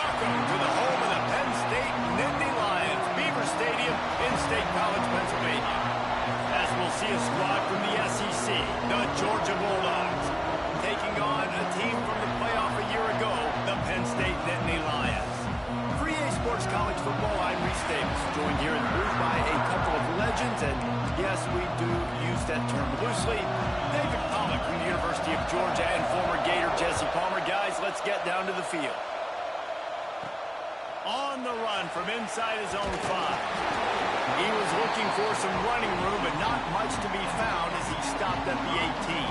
Welcome to the home of the Penn State Nittany Lions, Beaver Stadium in State College, Pennsylvania. As we'll see a squad from the SEC, the Georgia Bulldogs, taking on a team from the playoff a year ago, the Penn State Nittany Lions. For EA Sports College Football, I'm Reese Davis, joined here in the booth by a couple of legends, and yes, we do use that term loosely. David Pollack from the University of Georgia and former Gator Jesse Palmer. Guys, let's get down to the field. On the run from inside his own 5. He was looking for some running room, but not much to be found as he stopped at the 18.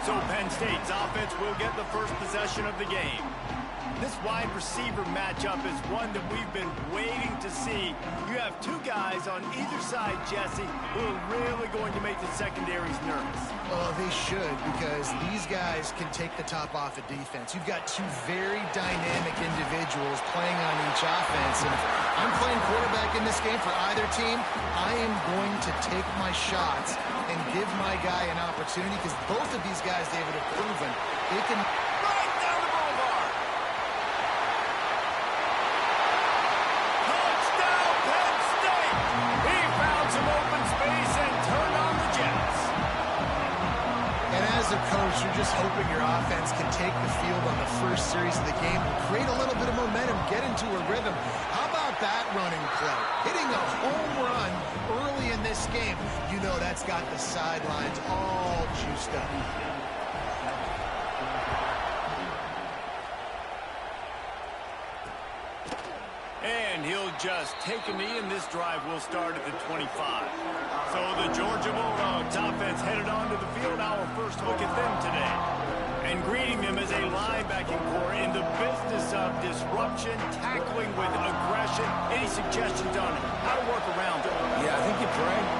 So Penn State's offense will get the first possession of the game. This wide receiver matchup is one that we've been waiting to see. You have two guys on either side, Jesse, who are really going to make the secondaries nervous. Oh, they should, because these guys can take the top off of defense. You've got two very dynamic individuals playing on each offense. And if I'm playing quarterback in this game for either team, I am going to take my shots and give my guy an opportunity, because both of these guys, David, have proven they can... Right down the boulevard. Touchdown, Penn State. He found some open space and turned on the Jets. And as a coach, you're just hoping your offense can take the field on the first series of the game, create a little bit of momentum, get into a rhythm. How about that running play? Hitting a home run early in this game. You know that's got the sidelines all juiced up. And he'll just take a knee, and this drive will start at the 25. So the Georgia Bulldogs offense headed onto the field. Our first look at them today. And greeting them as a linebacking core in the business of disruption, tackling with aggression. Any suggestions on how to work around them? Yeah, I think you're correct.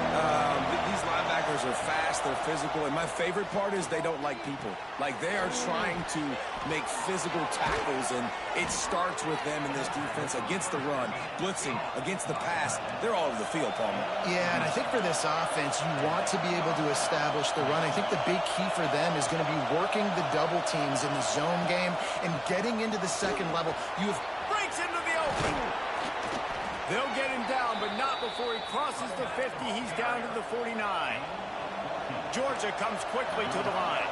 These linebackers are fast, they're physical, and my favorite part is they don't like people. Like, they are trying to make physical tackles, and it starts with them in this defense against the run, blitzing, against the pass. They're all over the field, Palmer. Yeah, and I think for this offense, you want to be able to establish the run. I think the big key for them is going to be working the double teams in the zone game and getting into the second level. You have Breaks into the open. They'll get him down, but not before he crosses the 50. He's down to the 49. Georgia comes quickly to the line.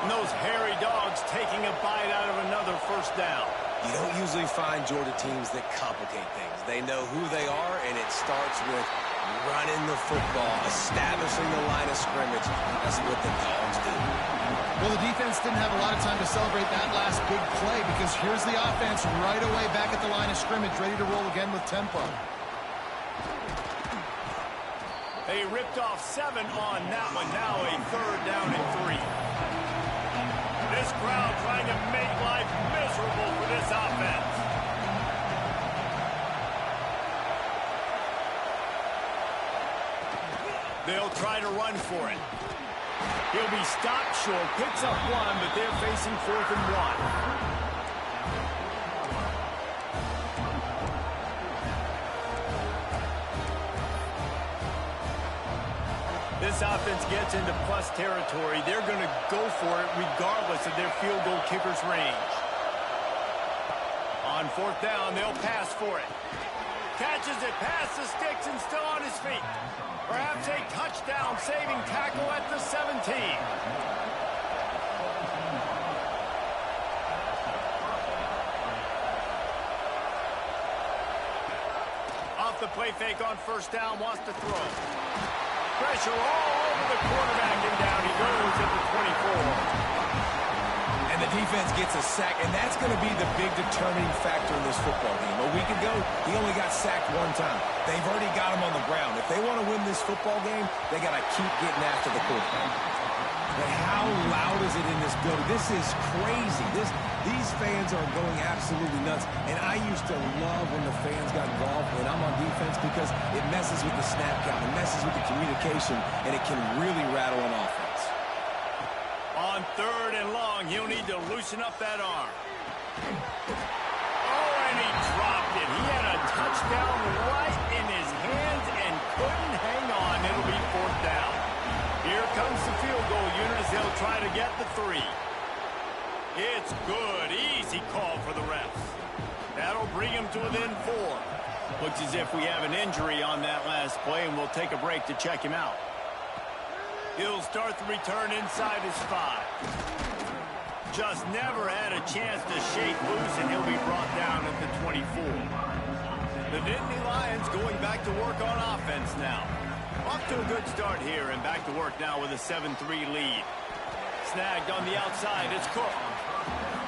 And those hairy dogs taking a bite out of another first down. You don't usually find Georgia teams that complicate things. They know who they are, and it starts with running the football, establishing the line of scrimmage. That's what the dogs do. Well, the defense didn't have a lot of time to celebrate that last big play, because here's the offense right away back at the line of scrimmage, ready to roll again with tempo. They ripped off 7 on that one. Now a third down and 3. This crowd trying to make life miserable for this offense. They'll try to run for it. He'll be stopped short, picks up 1, but they're facing 4th and 1. This offense gets into plus territory. They're going to go for it regardless of their field goal kicker's range. On 4th down, they'll pass for it. Catches it past the sticks and still on his feet. Perhaps a touchdown-saving tackle at the 17. Off the play fake on 1st down, wants to throw. Pressure all over the quarterback, and down he goes at the 24. And the defense gets a sack, and that's going to be the big determining factor in this football game. A week ago, he only got sacked 1 time. They've already got him on the ground. If they want to win this football game, they got to keep getting after the quarterback. But how loud is it in this building? This is crazy. These fans are going absolutely nuts. And I used to love when the fans got involved when I'm on defense, because it messes with the snap count, it messes with the communication, and it can really rattle an offense. On 3rd and long, he'll need to loosen up that arm. Oh, and he dropped it. He had a touchdown right in his hands and couldn't hang on. It'll be 4th down. Here comes the field goal unit as they'll try to get the 3. It's good. Easy call for the refs. bring him to within 4. Looks as if we have an injury on that last play, and we'll take a break to check him out. He'll start the return inside his 5. Just never had a chance to shake loose, and he'll be brought down at the 24. The Nittany Lions going back to work on offense now. Off to a good start here, and back to work now with a 7-3 lead. Snagged on the outside, it's Cook.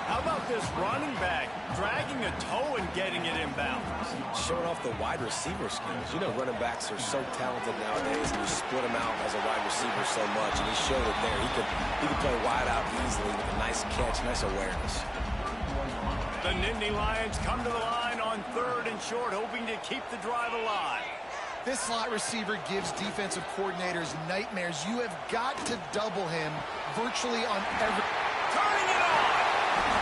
How about this running back dragging a toe and getting it inbounds? Showing off the wide receiver skills. You know, running backs are so talented nowadays, and you split them out as a wide receiver so much, and he showed it there. He could play wide out easily with a nice catch, nice awareness. The Nittany Lions come to the line on 3rd and short, hoping to keep the drive alive. This slot receiver gives defensive coordinators nightmares. You have got to double him virtually on every... Turning it on!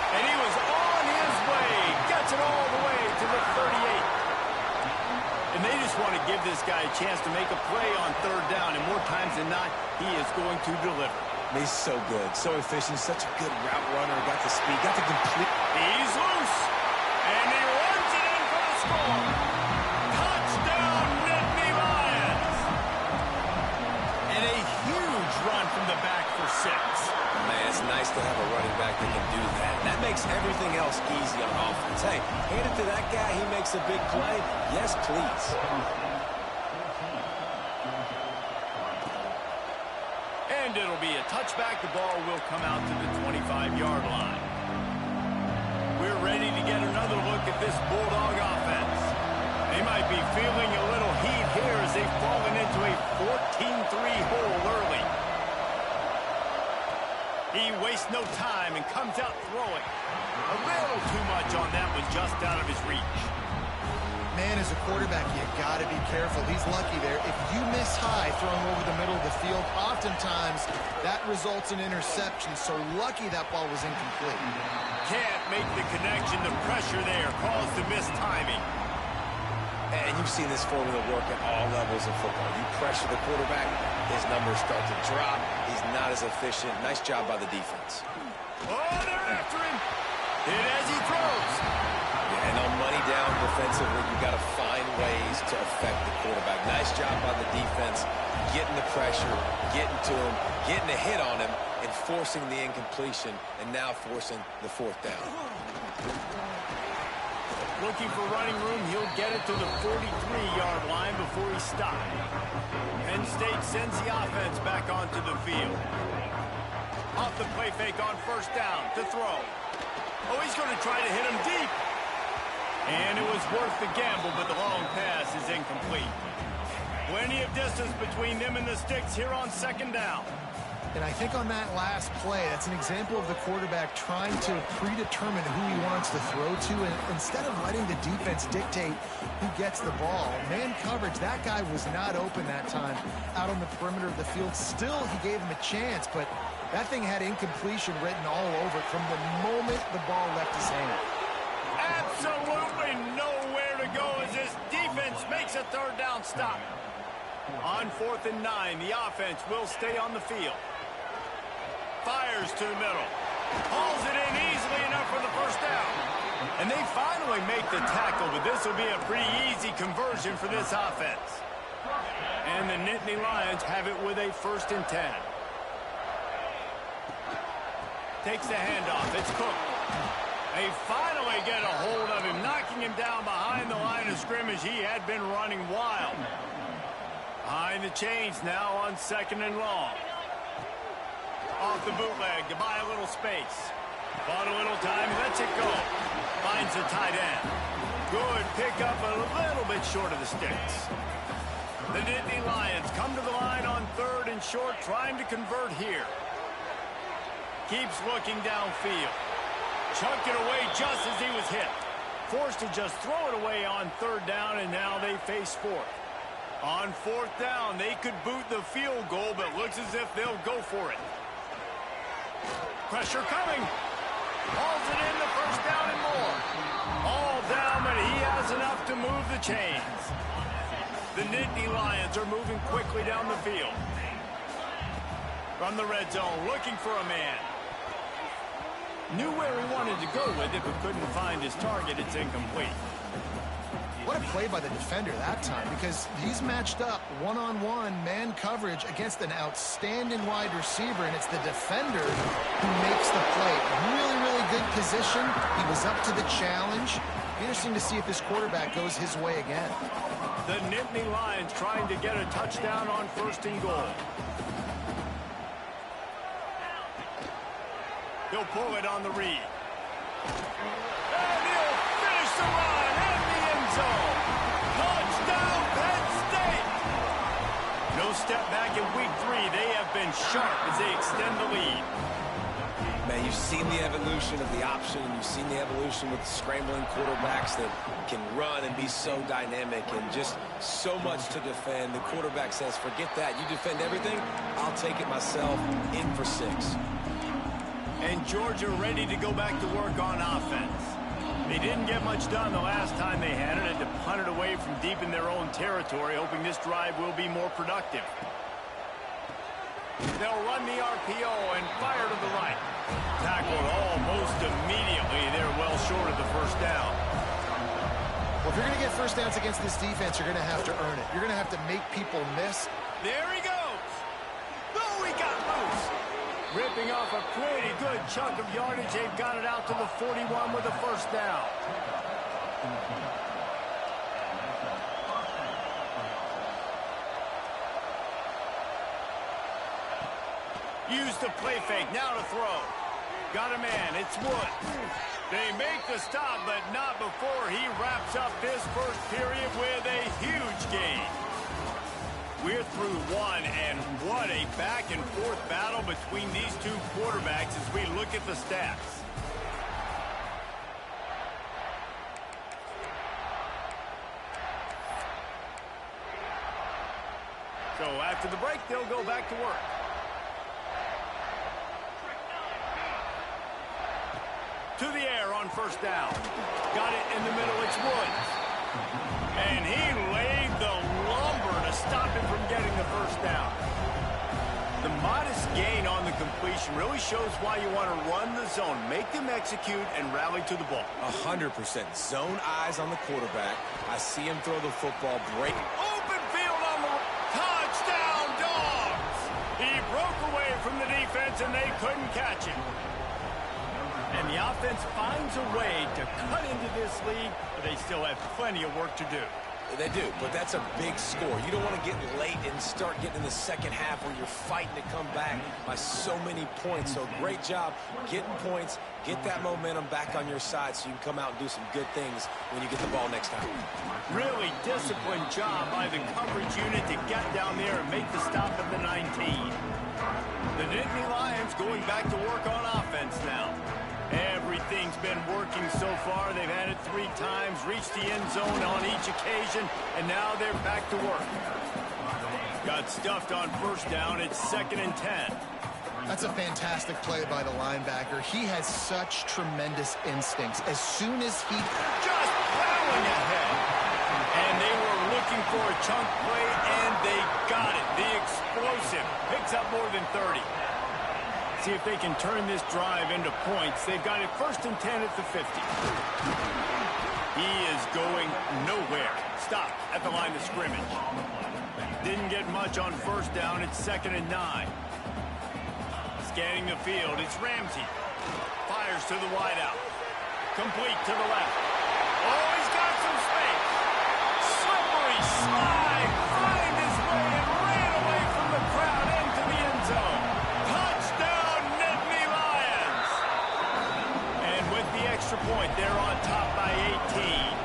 And he was on his way. Gets it all the way to the 38. And they just want to give this guy a chance to make a play on 3rd down. And more times than not, he is going to deliver. He's so good, so efficient, such a good route runner. Got the speed, got the complete... He's loose. And he runs it in for the score. Touchdown, Nittany Lions. And a huge run from the back for 6. Man, it's nice to have a running back that can do that. That makes everything else easy on offense. Hey, hand it to that guy, he makes a big play. Yes, please. And it'll be a touchback. The ball will come out to the 25-yard line. We're ready to get another look at this Bulldog offense. They might be feeling a little heat here as they've fallen into a 14-3 hole early. He wastes no time and comes out throwing. A little too much on that one, just out of his reach. Man, as a quarterback, you got to be careful. He's lucky there. If you miss high throwing over the middle of the field, oftentimes that results in interception. So lucky that ball was incomplete. Can't make the connection. The pressure there caused the missed timing. And you've seen this formula work at all levels of football. You pressure the quarterback, his numbers start to drop. He's not as efficient. Nice job by the defense. Oh, they're after him. Hit as he throws. Yeah, and on money down defensively, you got to find ways to affect the quarterback. Nice job by the defense, getting the pressure, getting to him, getting a hit on him, and forcing the incompletion, and now forcing the 4th down. Looking for running room, he'll get it to the 43-yard line before he stopped. Penn State sends the offense back onto the field. Off the play fake on 1st down to throw. Oh, he's going to try to hit him deep. And it was worth the gamble, but the long pass is incomplete. Plenty of distance between them and the sticks here on 2nd down. And I think on that last play, that's an example of the quarterback trying to predetermine who he wants to throw to, and instead of letting the defense dictate who gets the ball. Man coverage, that guy was not open that time out on the perimeter of the field. Still, he gave him a chance, but that thing had incompletion written all over it from the moment the ball left his hand. Absolutely nowhere to go as this defense makes a 3rd down stop. On 4th and 9, the offense will stay on the field. Fires to the middle. Hauls it in easily enough for the 1st down. And they finally make the tackle, but this will be a pretty easy conversion for this offense. And the Nittany Lions have it with a 1st and 10. Takes the handoff. It's Cook. They finally get a hold of him, knocking him down behind the line of scrimmage. He had been running wild. Behind the chains now on 2nd and long. Off the bootleg to buy a little space. Bought a little time, lets it go. Finds the tight end. Good pickup, a little bit short of the sticks. The Nittany Lions come to the line on 3rd and short, trying to convert here. Keeps looking downfield. Chucked it away just as he was hit. Forced to just throw it away on 3rd down, and now they face 4th. On 4th down, they could boot the field goal, but looks as if they'll go for it. Pressure coming. Hauls it in, the 1st down and more. All down, but he has enough to move the chains. The Nittany Lions are moving quickly down the field. From the red zone, looking for a man. Knew where he wanted to go with it, but couldn't find his target. It's incomplete. What a play by the defender that time, because he's matched up one-on-one man coverage against an outstanding wide receiver, and it's the defender who makes the play. Really, really good position. He was up to the challenge. Interesting to see if this quarterback goes his way again. The Nittany Lions trying to get a touchdown on 1st and goal. He'll pull it on the read. And he'll finish the run in the end zone. Touchdown, Penn State! No step back in week 3. They have been sharp as they extend the lead. Man, you've seen the evolution of the option, and you've seen the evolution with scrambling quarterbacks that can run and be so dynamic and just so much to defend. The quarterback says, forget that. You defend everything, I'll take it myself. In for 6. And Georgia ready to go back to work on offense. They didn't get much done the last time they had it, and to punt it away from deep in their own territory, hoping this drive will be more productive. They'll run the RPO and fire to the right. Tackled almost immediately. They're well short of the 1st down. Well, if you're going to get 1st downs against this defense, you're going to have to earn it. You're going to have to make people miss. There he goes. Oh, he got loose. Ripping off a pretty good chunk of yardage. They've got it out to the 41 with a 1st down. Use the play fake. Now to throw. Got a man. It's Woods. They make the stop, but not before he wraps up this 1st period with a huge gain. We're through 1, and what a back-and-forth battle between these 2 quarterbacks as we look at the stats. So after the break, they'll go back to work. To the air on 1st down. Got it in the middle. It's Woods. And he laid the lumber to stop him from getting the 1st down. The modest gain on the completion really shows why you want to run the zone. Make them execute and rally to the ball. 100%. Zone eyes on the quarterback. I see him throw the football. Break. Open field on the touchdown, Dogs. He broke away from the defense, and they couldn't catch him. And the offense finds a way to cut into this lead, but they still have plenty of work to do. They do, but that's a big score. You don't want to get late and start getting in the 2nd half where you're fighting to come back by so many points. So great job getting points, get that momentum back on your side so you can come out and do some good things when you get the ball next time. Really disciplined job by the coverage unit to get down there and make the stop at the 19. The Nittany Lions going back to work on offense now. Everything's been working so far. They've had it 3 times, reached the end zone on each occasion, and now they're back to work. Got stuffed on 1st down. It's 2nd and 10. That's a fantastic play by the linebacker. He has such tremendous instincts. As soon as he just plowing ahead, and they were looking for a chunk play, and they got it. The explosive picks up more than 30. See if they can turn this drive into points. They've got it 1st and 10 at the 50. He is going nowhere. Stop at the line of scrimmage. Didn't get much on 1st down. It's 2nd and 9. Scanning the field, it's Ramsey. Fires to the wideout. Complete to the left. Oh, he's got some space. Slippery slide. Find his way and ran away from the crowd into the end zone. Touchdown, Nittany Lions. And with the extra point, they're on top by 18.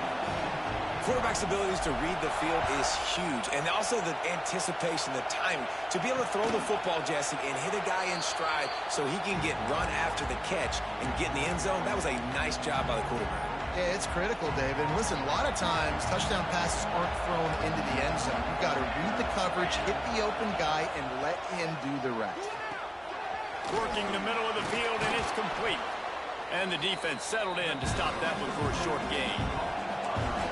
Quarterback's abilities to read the field is huge, and also the anticipation, the timing. To be able to throw the football, Jesse, and hit a guy in stride so he can get run after the catch and get in the end zone, that was a nice job by the quarterback. Yeah, it's critical, David. And listen, a lot of times touchdown passes aren't thrown into the end zone. You've got to read the coverage, hit the open guy, and let him do the rest. Working the middle of the field, and it's complete. And the defense settled in to stop that one for a short gain.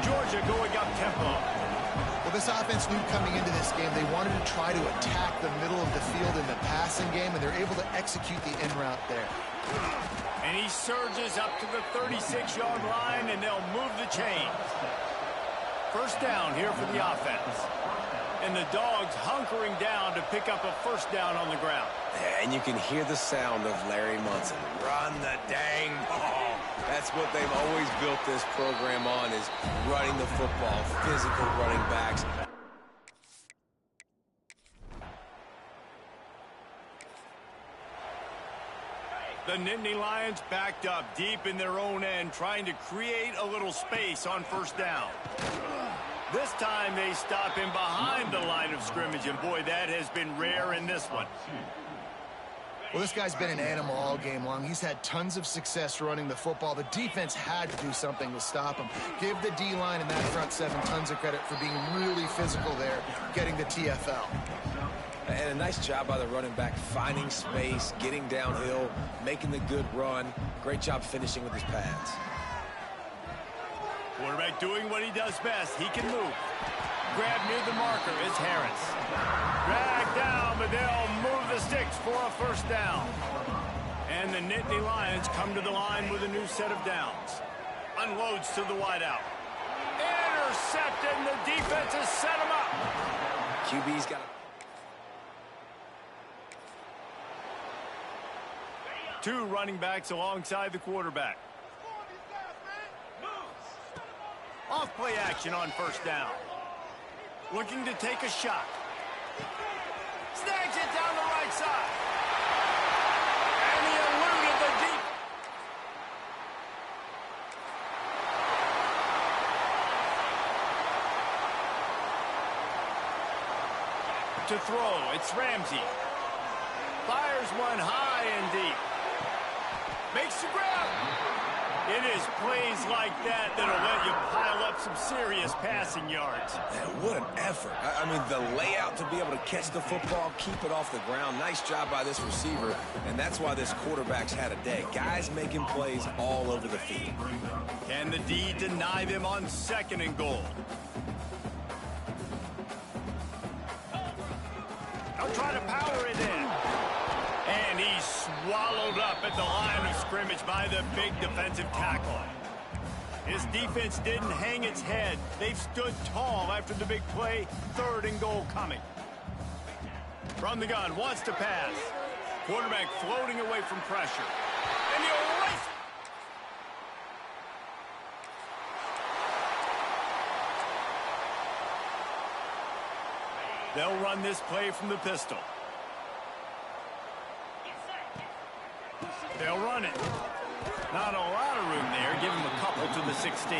Georgia going up tempo. Well, this offense knew coming into this game they wanted to try to attack the middle of the field in the passing game, and they're able to execute the in route there. And he surges up to the 36-yard line, and they'll move the chains. First down here for the offense. And the Dogs hunkering down to pick up a first down on the ground. And you can hear the sound of Larry Munson. Run the dang ball. That's what they've always built this program on, is running the football, physical running backs. The Nittany Lions backed up deep in their own end, trying to create a little space on first down. This time they stop him behind the line of scrimmage, and boy, that has been rare in this one. Well, this guy's been an animal all game long. He's had tons of success running the football. The defense had to do something to stop him. Give the D-line and that front seven tons of credit for being really physical there, getting the TFL. And a nice job by the running back, finding space, getting downhill, making the good run. Great job finishing with his pads. Quarterback doing what he does best. He can move. Grab near the marker is Harris. Drag down, but they'll move the sticks for a first down. And the Nittany Lions come to the line with a new set of downs. Unloads to the wideout. Intercepted, and the defense has set him up. QB's got a... Two running backs alongside the quarterback. Off play action on first down. Looking to take a shot. Snags it down the right side. And he eluded the deep. To throw, it's Ramsey. Fires one high and deep. Makes the grab. It is plays like that that'll let you pile up some serious passing yards. Man, what an effort. I mean, the layout to be able to catch the football, keep it off the ground. Nice job by this receiver, and that's why this quarterback's had a day. Guys making plays all over the field. Can the D deny them on second and goal? They'll try to power it in. And he's swallowed up at the line of scrimmage by the big defensive tackle. His defense didn't hang its head. They've stood tall after the big play. Third and goal coming. From the gun, wants to pass. Quarterback floating away from pressure. And he'll race. They'll run this play from the pistol. They'll run it. Not a lot of room there. Give him a couple to the 16.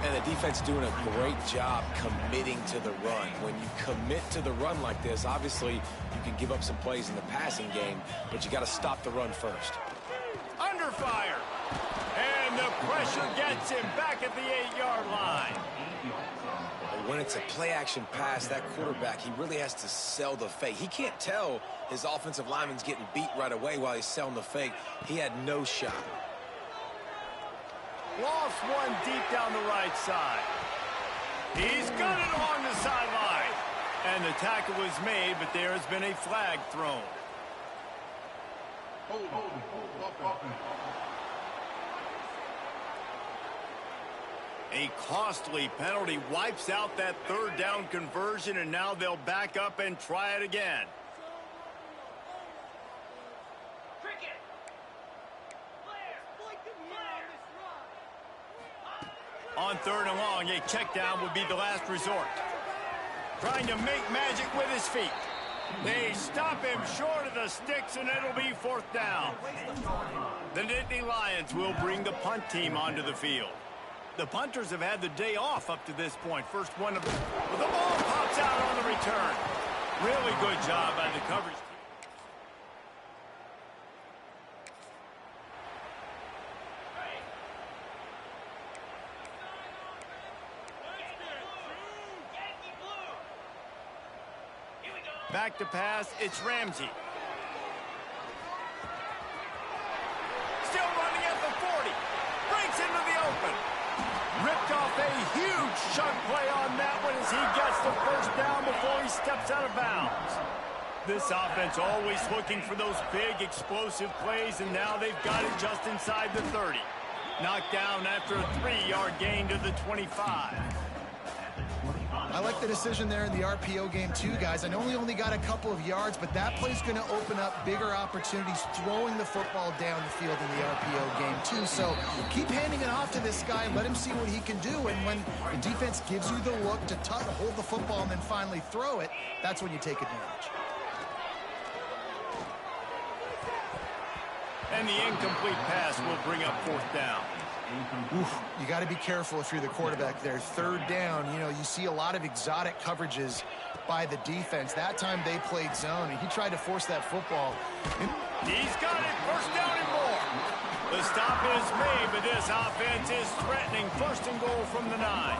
And the defense doing a great job committing to the run. When you commit to the run like this, obviously you can give up some plays in the passing game, but you got to stop the run first. Under fire. And the pressure gets him back at the 8-yard line. When it's a play-action pass, that quarterback, he really has to sell the fake. He can't tell his offensive lineman's getting beat right away while he's selling the fake. He had no shot. Lost one deep down the right side. He's got it along the sideline. And the tackle was made, but there has been a flag thrown. A costly penalty wipes out that third down conversion, and now they'll back up and try it again. On third and long, a check down would be the last resort. Trying to make magic with his feet. They stop him short of the sticks, and it'll be fourth down. The Nittany Lions will bring the punt team onto the field. The punters have had the day off up to this point. First one of them. The ball pops out on the return. Really good job by the coverage team. Back to pass, it's Ramsey. Still running at the 40. Breaks into the open. Ripped off a huge chunk play on that one as before he steps out of bounds. This offense always looking for those big, explosive plays, and now they've got it just inside the 30. Knocked down after a 3-yard gain to the 25. I like the decision there in the RPO game too, guys. I know he only got a couple of yards, but that play's going to open up bigger opportunities throwing the football down the field in the RPO game too. So keep handing it off to this guy and let him see what he can do. And when the defense gives you the look to hold the football and then finally throw it, that's when you take advantage. And the incomplete pass will bring up 4th down. Oof, you got to be careful if you're the quarterback there. 3rd down, you know, you see a lot of exotic coverages by the defense. That time they played zone, and he tried to force that football. He's got it. 1st down and more. The stop is made, but this offense is threatening 1st and goal from the 9.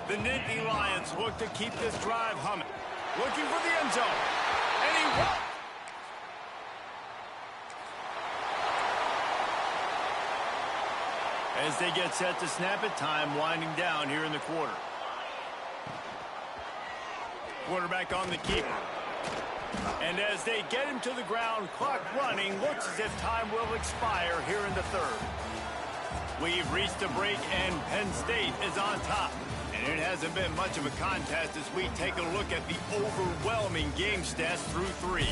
The Nittany Lions look to keep this drive humming. Looking for the end zone. And he won't. As they get set to snap it, time winding down here in the quarter. Quarterback on the keeper. And as they get him to the ground, clock running, looks as if time will expire here in the 3rd. We've reached a break, and Penn State is on top. And it hasn't been much of a contest as we take a look at the overwhelming game stats through 3.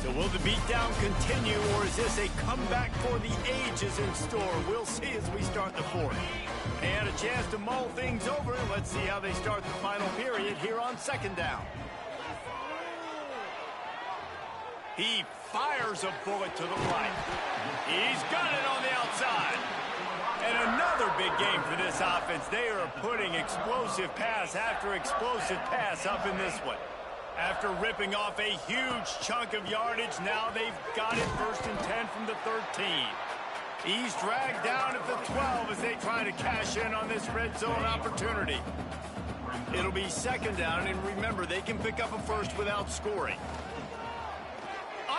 So will the beatdown continue, or is this a comeback for the ages in store? We'll see as we start the 4th. They had a chance to mull things over. Let's see how they start the final period here on 2nd down. He fires a bullet to the right. He's got it on the outside. And another big game for this offense. They are putting explosive pass after explosive pass up in this one. After ripping off a huge chunk of yardage, now they've got it 1st and 10 from the 13. He's dragged down at the 12 as they try to cash in on this red zone opportunity. It'll be 2nd down, and remember, they can pick up a 1st without scoring.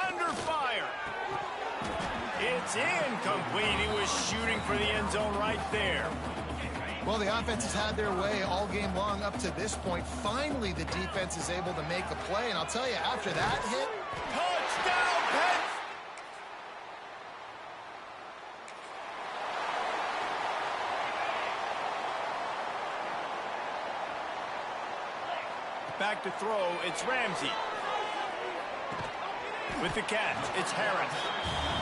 Under fire. It's incomplete. He was shooting for the end zone right there. Well, the offense has had their way all game long up to this point. Finally, the defense is able to make a play. And I'll tell you, after that hit... Touchdown, Penn! Back to throw, it's Ramsey. With the catch, it's Harris.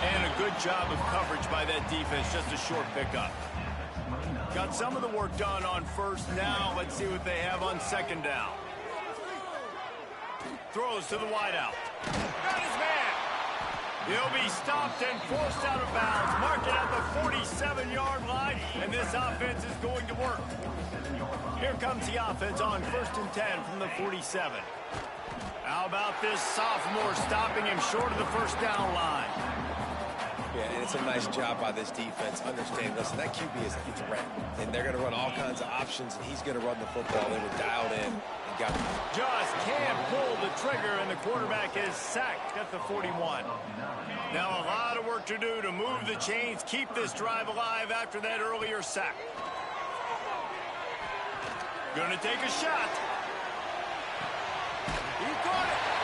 And a good job of coverage by that defense, just a short pickup. Got some of the work done on 1st. Now let's see what they have on 2nd down. Throws to the wideout. Got his man. He'll be stopped and forced out of bounds. Marked it at the 47-yard line, and this offense is going to work. Here comes the offense on 1st and 10 from the 47. How about this sophomore stopping him short of the 1st down line? Yeah, and it's a nice job by this defense. Understand, listen, that QB is a threat. And they're going to run all kinds of options, and he's going to run the football. They were dialed in and got him. Just can't pull the trigger, and the quarterback is sacked at the 41. Now a lot of work to do to move the chains, keep this drive alive after that earlier sack. Going to take a shot. He caught it.